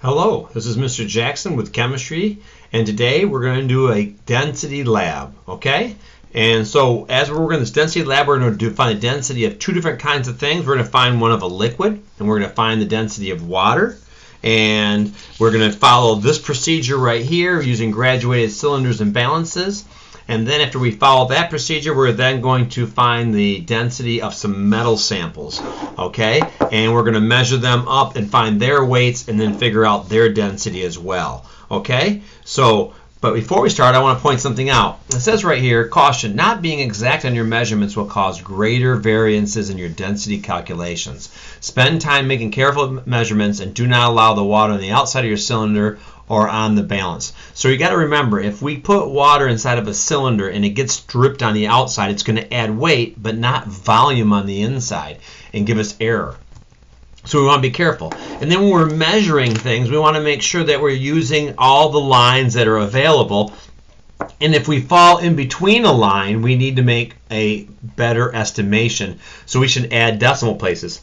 Hello, this is Mr. Jackson with chemistry, and today we're going to do a density lab, okay? And so as we're working on this density lab, we're going to find the density of two different kinds of things. We're going to find one of a liquid, and we're going to find the density of water. And we're going to follow this procedure right here using graduated cylinders and balances. And then after we follow that procedure, we're then going to find the density of some metal samples, okay? And we're going to measure them up and find their weights and then figure out their density as well, okay? But before we start, I want to point something out. It says right here, caution, not being exact on your measurements will cause greater variances in your density calculations. Spend time making careful measurements and do not allow the water on the outside of your cylinder or on the balance. So you got to remember, if we put water inside of a cylinder and it gets dripped on the outside, it's going to add weight but not volume on the inside and give us error. So we want to be careful. And then when we're measuring things, we want to make sure that we're using all the lines that are available. And if we fall in between a line, we need to make a better estimation. So we should add decimal places.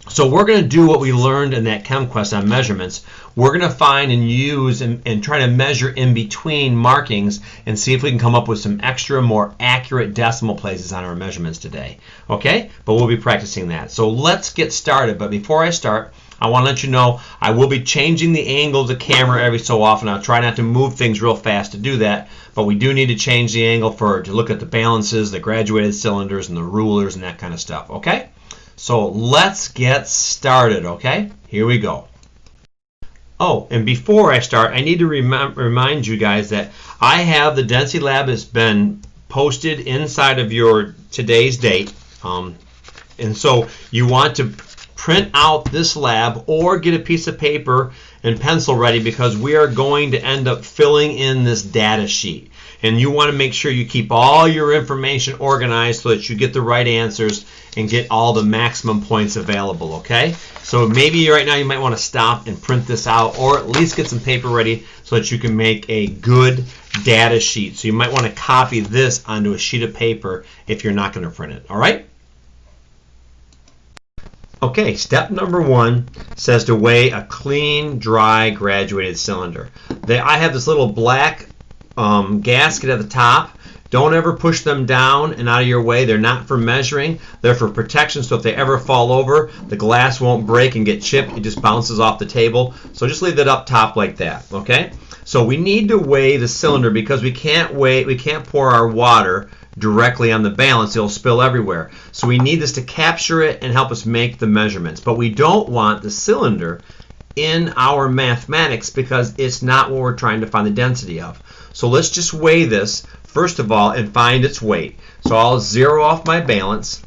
So we're going to do what we learned in that ChemQuest on measurements. We're going to find and use and try to measure in between markings and see if we can come up with some extra, more accurate decimal places on our measurements today. Okay? But we'll be practicing that. So let's get started. But before I start, I want to let you know I will be changing the angle of the camera every so often. I'll try not to move things real fast to do that. But we do need to change the angle to look at the balances, the graduated cylinders, and the rulers and that kind of stuff. Okay? So let's get started, okay? Here we go. Oh, and before I start, I need to remind you guys that I have the Density Lab has been posted inside of your today's date. And so you want to print out this lab or get a piece of paper and pencil ready because we are going to end up filling in this data sheet. And you want to make sure you keep all your information organized so that you get the right answers and get all the maximum points available, okay? So maybe right now you might want to stop and print this out or at least get some paper ready so that you can make a good data sheet. So you might want to copy this onto a sheet of paper if you're not going to print it, all right? Okay, step number 1 says to weigh a clean, dry, graduated cylinder. I have this little black gasket at the top. Don't ever push them down and out of your way. They're not for measuring. They're for protection, so if they ever fall over, the glass won't break and get chipped. It just bounces off the table. So just leave that up top like that, okay? So we need to weigh the cylinder because we can't pour our water directly on the balance. It'll spill everywhere. So we need this to capture it and help us make the measurements. But we don't want the cylinder in our mathematics because it's not what we're trying to find the density of. So let's just weigh this first of all and find its weight. So I'll zero off my balance.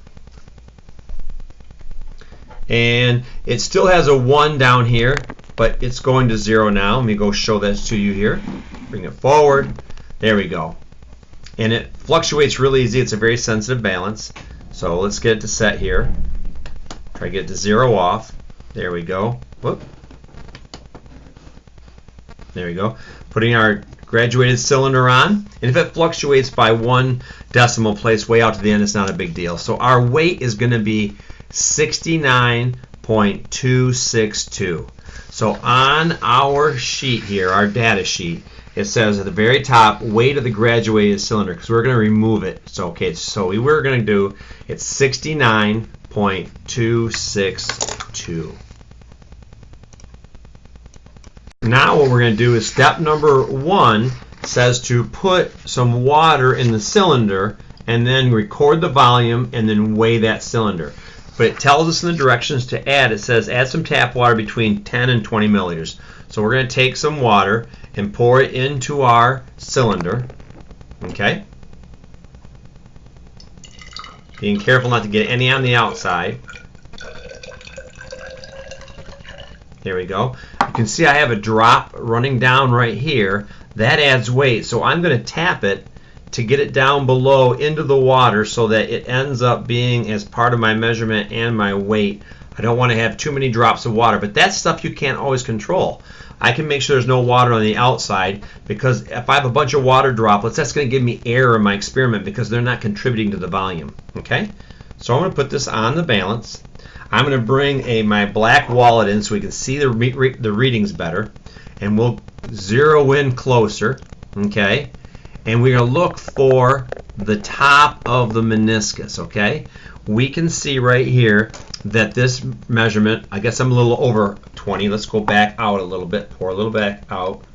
And it still has a 1 down here, but it's going to 0 now. Let me go show this to you here. Bring it forward. There we go. And it fluctuates really easy. It's a very sensitive balance. So let's get it to set here. Try to get it to 0 off. There we go. Whoop. There we go. Putting our graduated cylinder on, and if it fluctuates by 1 decimal place way out to the end, it's not a big deal. So our weight is going to be 69.262. So on our sheet here, our data sheet, it says at the very top, weight of the graduated cylinder, because we're going to remove it. So okay, so we're going to do, it's 69.262. Now what we're going to do is step number 1 says to put some water in the cylinder and then record the volume and then weigh that cylinder. But it tells us in the directions to add. It says add some tap water between 10 and 20 milliliters. So we're going to take some water and pour it into our cylinder. Okay? Being careful not to get any on the outside. There we go. You can see I have a drop running down right here. That adds weight. So I'm going to tap it to get it down below into the water so that it ends up being as part of my measurement and my weight. I don't want to have too many drops of water, but that's stuff you can't always control. I can make sure there's no water on the outside because if I have a bunch of water droplets, that's going to give me error in my experiment because they're not contributing to the volume. Okay? So I'm going to put this on the balance. I'm going to bring my black wallet in so we can see the readings better, and we'll zero in closer, okay? And we're going to look for the top of the meniscus, okay? We can see right here that this measurement, I guess I'm a little over 20. Let's go back out a little bit, pour a little back out.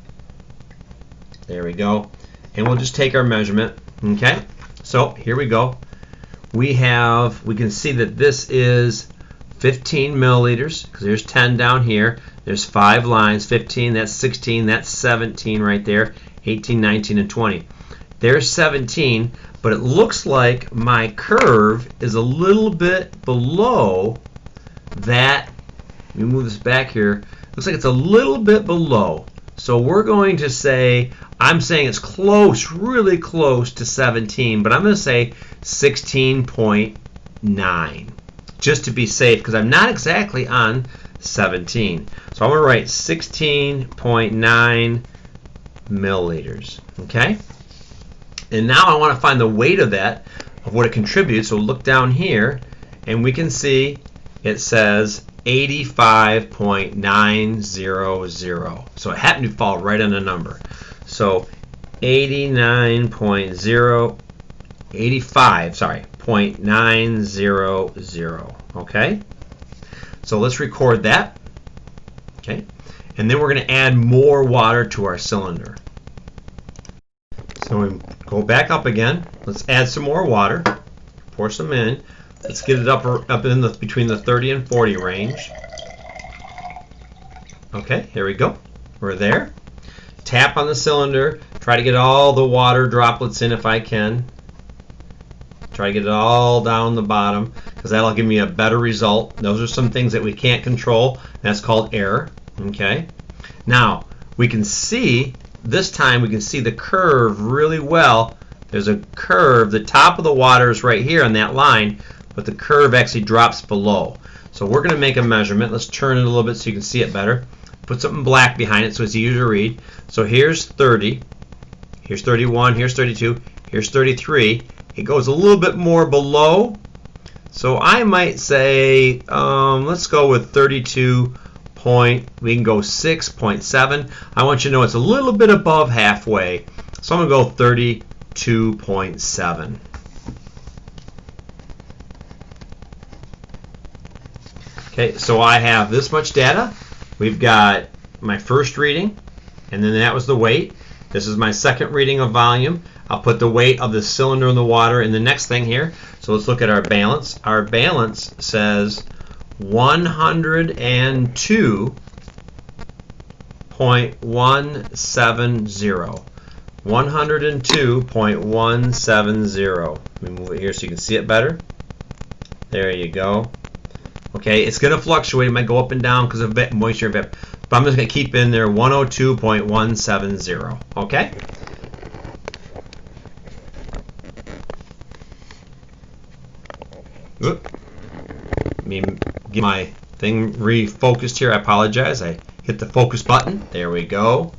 There we go. And we'll just take our measurement, okay? So here we go. We can see that this is 15 milliliters, because there's 10 down here. There's 5 lines, 15, that's 16, that's 17 right there, 18, 19, and 20. There's 17, but it looks like my curve is a little bit below that. Let me move this back here. Looks like it's a little bit below. So we're going to say, I'm saying it's close, really close to 17, but I'm going to say 16.9, just to be safe, because I'm not exactly on 17. So I'm going to write 16.9 milliliters, okay? And now I want to find the weight of that, of what it contributes. So look down here, and we can see it says 85.900. So it happened to fall right on the number. So 0.900. Okay? So let's record that. Okay? And then we're going to add more water to our cylinder. So we go back up again. Let's add some more water. Pour some in. Let's get it up in between the 30 and 40 range. Okay, here we go. We're there. Tap on the cylinder. Try to get all the water droplets in if I can. Try to get it all down the bottom, because that'll give me a better result. Those are some things that we can't control. That's called error. Okay. Now we can see, this time we can see the curve really well. There's a curve. The top of the water is right here on that line, but the curve actually drops below. So we're going to make a measurement. Let's turn it a little bit so you can see it better. Put something black behind it so it's easier to read. So here's 30. Here's 31. Here's 32. Here's 33. It goes a little bit more below. So I might say, let's go with 32. We can go 6.7. I want you to know it's a little bit above halfway. So I'm going to go 32.7. Okay, so I have this much data. We've got my first reading, and then that was the weight. This is my second reading of volume. I'll put the weight of the cylinder in the water in the next thing here. So let's look at our balance. Our balance says 102.170. 102.170. Let me move it here so you can see it better. There you go. Okay, it's going to fluctuate. It might go up and down because of moisture, but I'm just going to keep in there 102.170. Okay? Oop. Let me get my thing refocused here. I apologize. I hit the focus button. There we go.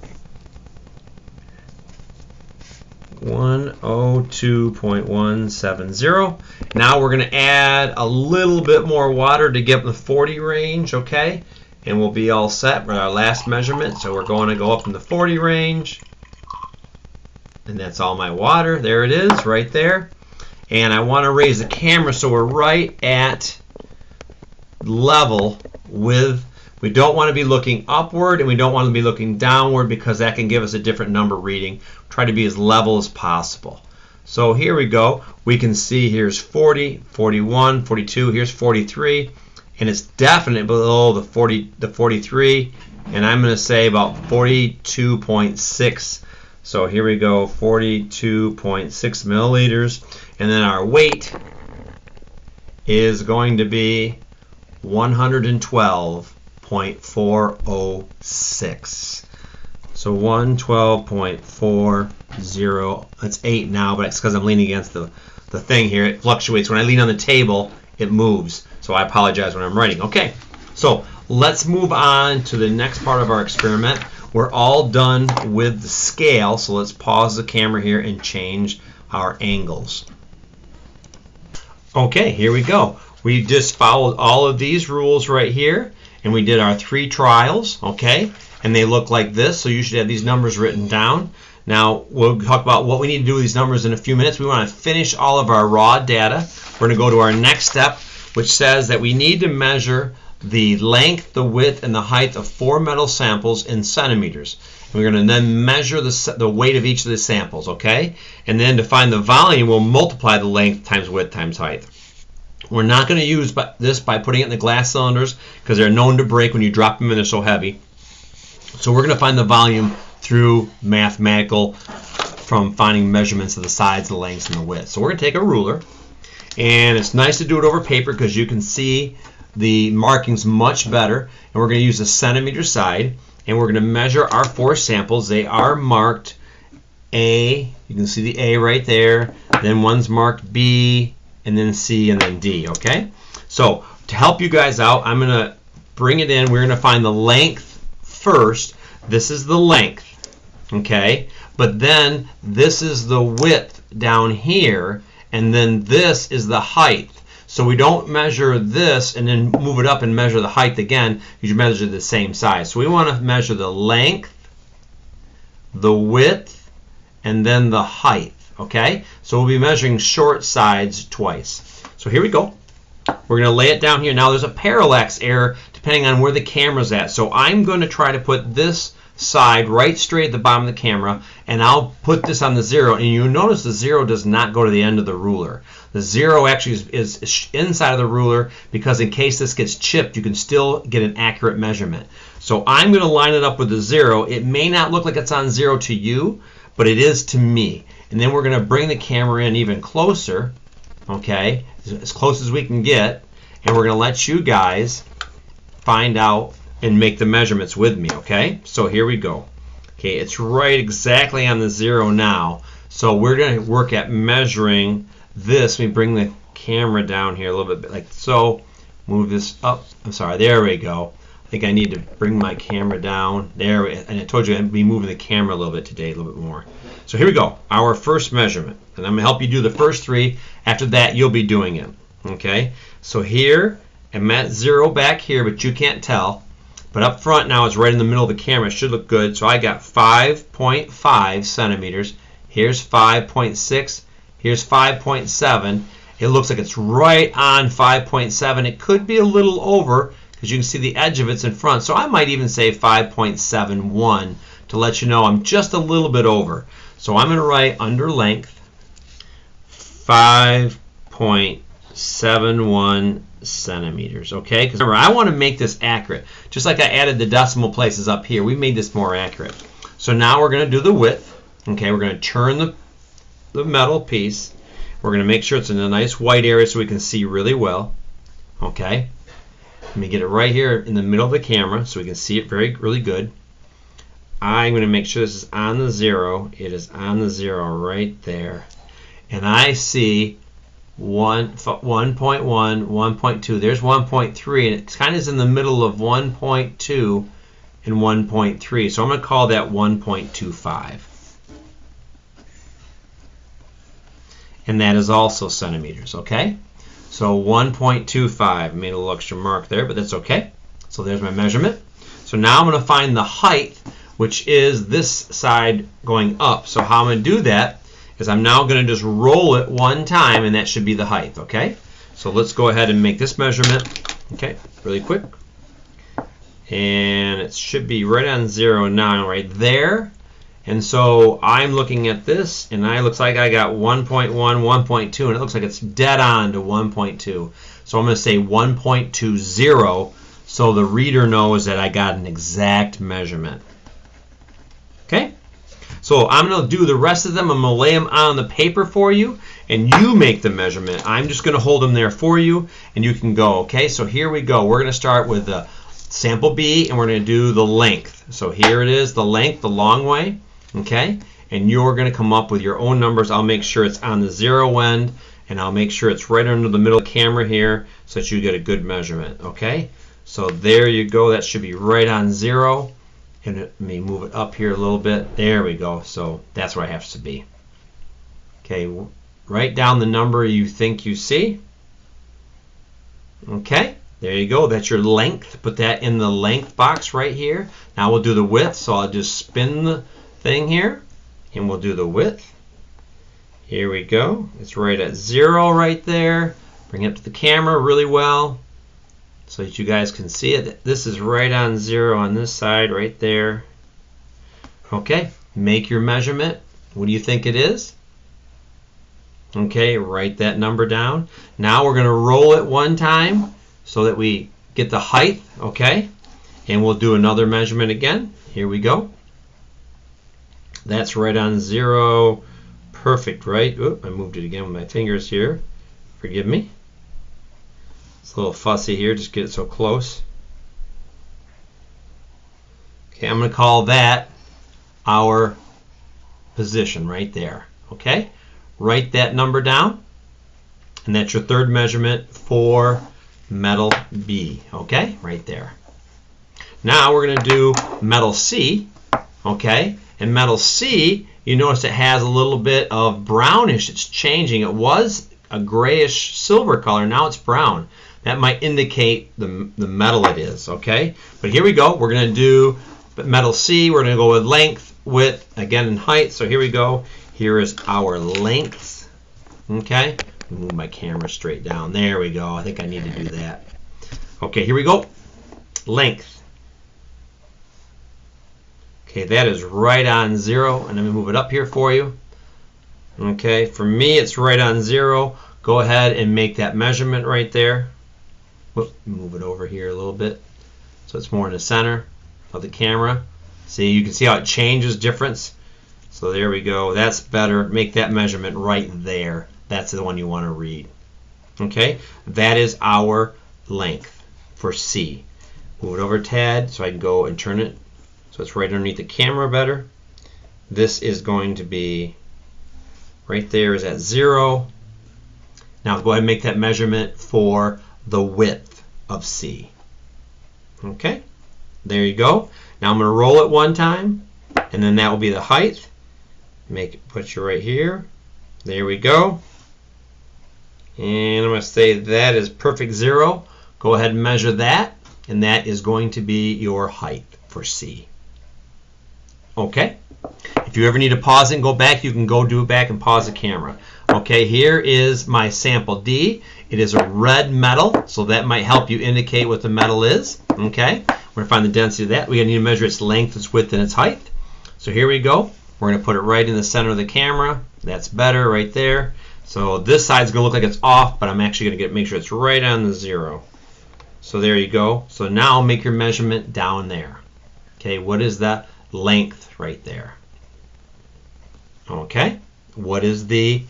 102.170. Now we're going to add a little bit more water to get the 40 range, okay? And we'll be all set with our last measurement. So we're going to go up in the 40 range. And that's all my water. There it is, right there. And I want to raise the camera so we're right at level with, we don't want to be looking upward and we don't want to be looking downward, because that can give us a different number reading. Try to be as level as possible. So here we go. We can see here's 40, 41, 42, here's 43, and it's definitely below the 43, and I'm going to say about 42.6. So here we go, 42.6 milliliters, and then our weight is going to be 112.406. So 112.40. That's 8 now, but it's because I'm leaning against the thing here. It fluctuates. When I lean on the table, it moves. So I apologize when I'm writing. Okay, so let's move on to the next part of our experiment. We're all done with the scale, so let's pause the camera here and change our angles. Okay, here we go. we just followed all of these rules right here, and we did our 3 trials, okay? And they look like this, so you should have these numbers written down. Now, we'll talk about what we need to do with these numbers in a few minutes. We want to finish all of our raw data. We're going to go to our next step, which says that we need to measure the length, the width, and the height of 4 metal samples in centimeters. And we're going to then measure the weight of each of the samples, okay? And then to find the volume, we'll multiply the length times width times height. We're not going to use this by putting it in the glass cylinders because they're known to break when you drop them in. They're so heavy. So we're going to find the volume through mathematical, from finding measurements of the sides, the lengths, and the width. So we're going to take a ruler, and it's nice to do it over paper because you can see the markings much better. And we're going to use a centimeter side, and we're going to measure our 4 samples. They are marked A. You can see the A right there. Then one's marked B, and then C, and then D, okay? So to help you guys out, I'm going to bring it in. We're going to find the length first. This is the length, okay? But then this is the width down here, and then this is the height. So we don't measure this and then move it up and measure the height again. You should measure the same size. So we want to measure the length, the width, and then the height, okay? So we'll be measuring short sides twice. So here we go. We're going to lay it down here. Now there's a parallax error depending on where the camera's at. So I'm going to try to put this side right straight at the bottom of the camera, and I'll put this on the 0, and you'll notice the 0 does not go to the end of the ruler. The 0 actually is inside of the ruler because in case this gets chipped, you can still get an accurate measurement. So I'm going to line it up with the 0. It may not look like it's on 0 to you, but it is to me. And then we're going to bring the camera in even closer, okay, as close as we can get, and we're going to let you guys find out and make the measurements with me, okay? So here we go. Okay, it's right exactly on the 0 now. So we're going to work at measuring this. We bring the camera down here a little bit like so. Move this up. I'm sorry, there we go. I think I need to bring my camera down. There, and I told you I'd be moving the camera a little bit today, a little bit more. So here we go, our first measurement. And I'm going to help you do the first 3. After that, you'll be doing it, okay? So here, I'm at 0 back here, but you can't tell. But up front now it's right in the middle of the camera. It should look good. So I got 5.5 centimeters. Here's 5.6. Here's 5.7. It looks like it's right on 5.7. It could be a little over because you can see the edge of it's in front. So I might even say 5.71 to let you know I'm just a little bit over. So I'm going to write under length 5.71 centimeters, okay? Because remember, I want to make this accurate. Just like I added the decimal places up here, we made this more accurate. So now we're going to do the width, okay? We're going to turn the metal piece. We're going to make sure it's in a nice white area so we can see really well, okay? Let me get it right here in the middle of the camera so we can see it really good. I'm going to make sure this is on the 0. It is on the 0 right there. And I see 1.1, 1.2. There's 1.3, and it kind of is in the middle of 1.2 and 1.3. So I'm going to call that 1.25. And that is also centimeters, okay? So 1.25. I made a little extra mark there, but that's okay. So there's my measurement. So now I'm going to find the height, which is this side going up. So how I'm going to do that is I'm now going to just roll it one time, and that should be the height, okay? So let's go ahead and make this measurement, okay, really quick. And it should be right on 0 now, right there. And so I'm looking at this, and it looks like I got 1.1, 1.2, and it looks like it's dead on to 1.2. So I'm going to say 1.20 so the reader knows that I got an exact measurement. Okay? So I'm going to do the rest of them. I'm going to lay them on the paper for you, and you make the measurement. I'm just going to hold them there for you, and you can go. Okay? So here we go. We're going to start with the sample B, and we're going to do the length. So here it is, the length, the long way. Okay? And you're going to come up with your own numbers. I'll make sure it's on the 0 end, and I'll make sure it's right under the middle of the camera here so that you get a good measurement. Okay? So there you go. That should be right on 0. And let me move it up here a little bit. There we go. So that's where it has to be. Okay, write down the number you think you see. Okay, there you go. That's your length. Put that in the length box right here. Now we'll do the width. So I'll just spin the thing here and we'll do the width. Here we go. It's right at 0 right there. Bring it up to the camera really well so that you guys can see it. This is right on 0 on this side right there. Okay, make your measurement. What do you think it is? Okay, write that number down. Now we're going to roll it one time so that we get the height, okay? And we'll do another measurement again. Here we go. That's right on 0. Perfect, right? Oop, I moved it again with my fingers here. Forgive me. It's a little fussy here, just get it so close. Okay, I'm going to call that our position right there, okay? Write that number down, and that's your third measurement for metal B, okay? Right there. Now we're going to do metal C, okay? And metal C, you notice it has a little bit of brownish. It's changing. It was a grayish silver color. Now it's brown. That might indicate the metal it is, okay? But here we go. We're going to do metal C. We're going to go with length, width, again in height. So here we go. Here is our length, okay? Move my camera straight down. There we go. I think I need to do that. Okay, here we go. Length. Okay, that is right on 0. And let me move it up here for you. Okay, for me it's right on 0. Go ahead and make that measurement right there. Whoop, move it over here a little bit so it's more in the center of the camera. See, you can see how it changes difference. So there we go. That's better. Make that measurement right there. That's the one you want to read. Okay, that is our length for C. Move it over a tad so I can go and turn it so it's right underneath the camera better. This is going to be right there is at 0. Now go ahead and make that measurement for the width of C. Okay, there you go. Now I'm going to roll it one time, and then that will be the height. Put you right here. There we go. And I'm going to say that is perfect 0. Go ahead and measure that, and that is going to be your height for C. Okay. If you ever need to pause it and go back, you can go do it back and pause the camera. Okay, here is my sample D. It is a red metal, so that might help you indicate what the metal is. Okay, we're going to find the density of that. We're going to need to measure its length, its width, and its height. So here we go. We're going to put it right in the center of the camera. That's better right there. So this side's going to look like it's off, but I'm actually going to make sure it's right on the 0. So there you go. So now make your measurement down there. Okay, what is that length right there? Okay, what is the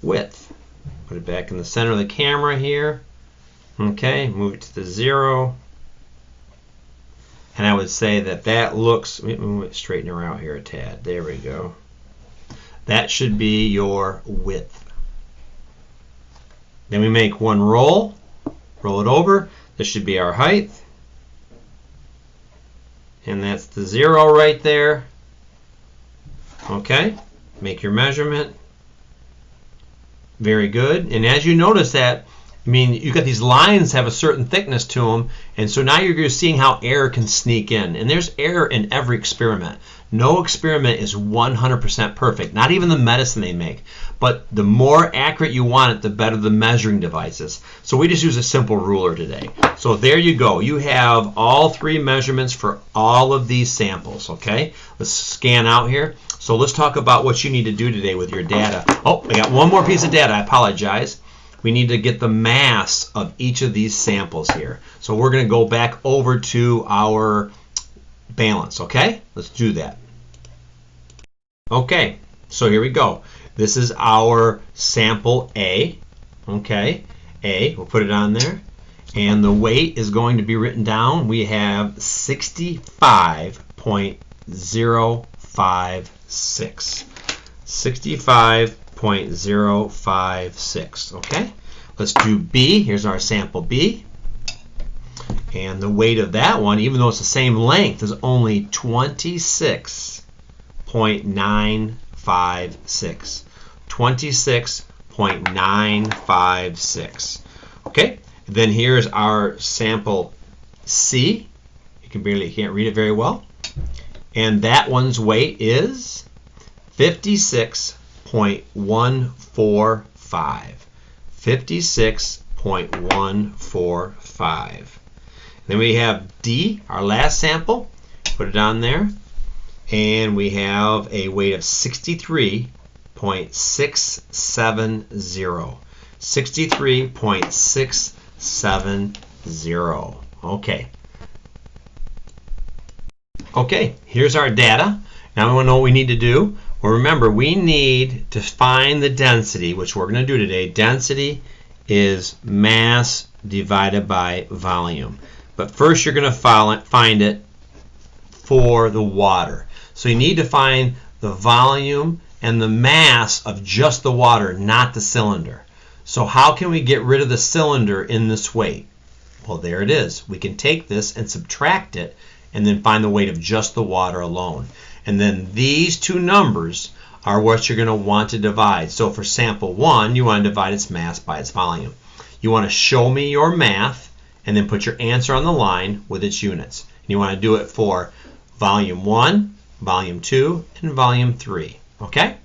width? Put it back in the center of the camera here. Okay, move it to the 0. And I would say that that looks, let me move it, straighten her out here a tad. There we go. That should be your width. Then we make one roll it over. This should be our height. And that's the 0 right there. Okay, make your measurement. Very good. And as you notice that, I mean, you got these lines have a certain thickness to them, and so now you're seeing how error can sneak in. And there's error in every experiment. No experiment is 100% perfect, not even the medicine they make. But the more accurate you want it, the better the measuring device is. So we just use a simple ruler today. So there you go. You have all 3 measurements for all of these samples, okay? Let's scan out here. So let's talk about what you need to do today with your data. Oh, I got one more piece of data. I apologize. We need to get the mass of each of these samples here. So we're going to go back over to our balance, okay? Let's do that. Okay, so here we go. This is our sample A, okay? A, we'll put it on there. And the weight is going to be written down. We have 65.056. 65.056, okay? Let's do B. Here's our sample B. And the weight of that one, even though it's the same length, is only 26.956. 26.956. Okay? Then here's our sample C. You can't read it very well. And that one's weight is 56.145. 56.145. Then we have D, our last sample. Put it on there. And we have a weight of 63.670. 63.670. Okay. Okay, here's our data. Now we want to know what we need to do. Well, remember, we need to find the density, which we're going to do today. Density is mass divided by volume. But first you're going to find it for the water. So you need to find the volume and the mass of just the water, not the cylinder. So how can we get rid of the cylinder in this weight? Well, there it is. We can take this and subtract it and then find the weight of just the water alone. And then these two numbers are what you're going to want to divide. So for sample 1, you want to divide its mass by its volume. You want to show me your math and then put your answer on the line with its units. And you want to do it for volume 1, volume 2, and volume 3. Okay?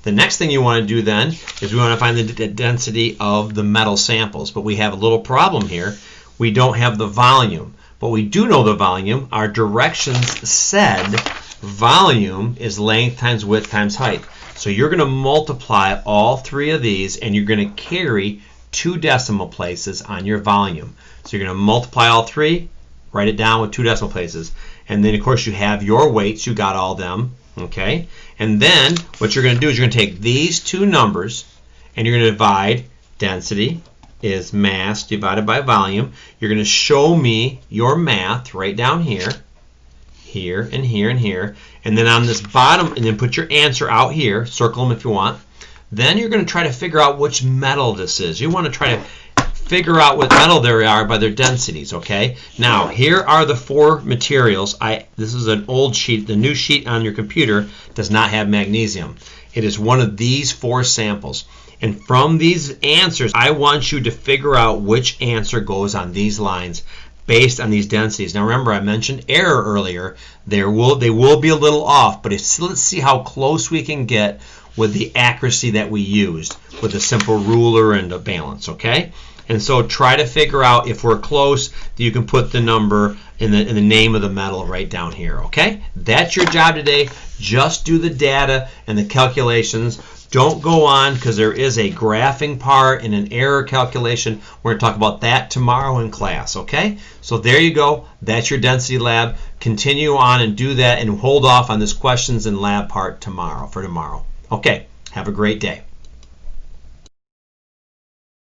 The next thing you want to do then is we want to find the density of the metal samples. But we have a little problem here. We don't have the volume. But we do know the volume. Our directions said volume is length times width times height. So you're going to multiply all three of these and you're going to carry 2 decimal places on your volume. So you're going to multiply all three, write it down with 2 decimal places. And then of course you have your weights, you got all them. Okay? And then what you're going to do is you're going to take these two numbers and you're going to divide. Density is mass divided by volume. You're going to show me your math right down here. Here and here and here. And then on this bottom, and then put your answer out here. Circle them if you want. Then you're going to try to figure out which metal this is. You want to try to figure out what metal they are by their densities, okay? Now, here are the 4 materials. This is an old sheet. The new sheet on your computer does not have magnesium. It is one of these 4 samples. And from these answers, I want you to figure out which answer goes on these lines based on these densities. Now remember, I mentioned error earlier. They will be a little off, but let's see how close we can get with the accuracy that we used with a simple ruler and a balance, okay? And so try to figure out if we're close, you can put the number in the name of the metal right down here, okay? That's your job today. Just do the data and the calculations. Don't go on because there is a graphing part and an error calculation. We're going to talk about that tomorrow in class, okay? So there you go. That's your density lab. Continue on and do that and hold off on this questions and lab part tomorrow. Okay, have a great day.